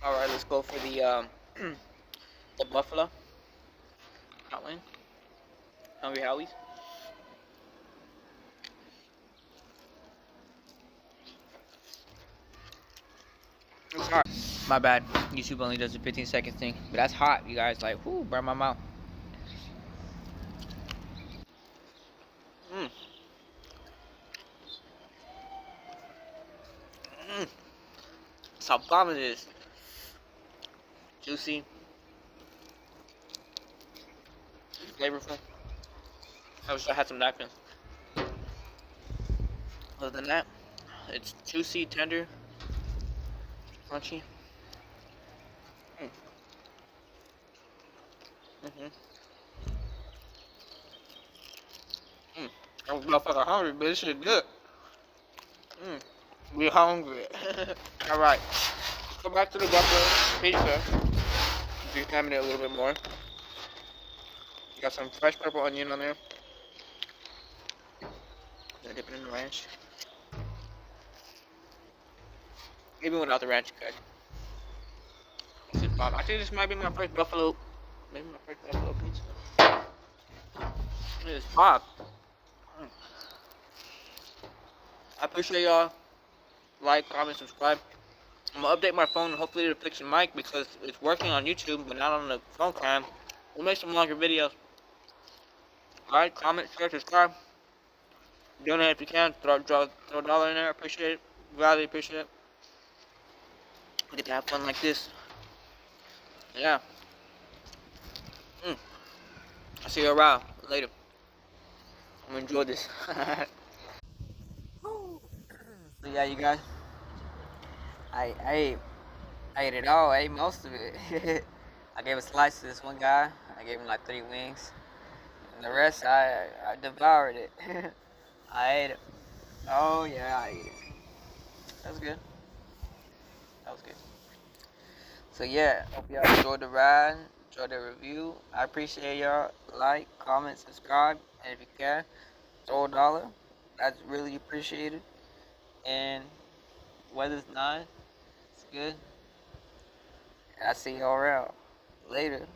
All right, let's go for the the buffalo hot wing. Hungry Howie's. It's hot. My bad. YouTube only does a 15-second thing, but that's hot, you guys. Like, whoo, burn my mouth. Mmm. Mmm. That's how bomb it is. Juicy. Flavorful. I wish I had some napkins. Other than that, it's juicy, tender, crunchy. Mm. Mhm. Mm. I'm motherfucking hungry, but this shit good. Mm. We hungry. All right. Go back to the buffalo pizza. Examine it a little bit more. Got some fresh purple onion on there. Gonna dip it in the ranch. Even without the ranch, okay. This is bomb. I think this might be my first buffalo. Maybe my first buffalo pizza. It is bomb. Mm. I appreciate y'all. Like, comment, subscribe. I'm gonna update my phone and hopefully it'll fix the mic because it's working on YouTube but not on the phone cam. We'll make some longer videos. Like, comment, share, subscribe. Donate if you can. Throw a dollar in there. I appreciate it. Gladly appreciate it. We get to have fun like this. Yeah. I'll see you around later. I'm gonna enjoy this. So yeah, you guys. I ate it all. I ate most of it. I gave a slice to this one guy. I gave him like 3 wings. And the rest, I devoured it. I ate it. Oh yeah, I ate it. That was good. That was good. So yeah, hope y'all enjoyed the ride, enjoyed the review. I appreciate y'all. Like, comment, subscribe, and if you can, throw a dollar. That's really appreciated. And weather's nice. It's good. I see y'all around. Later.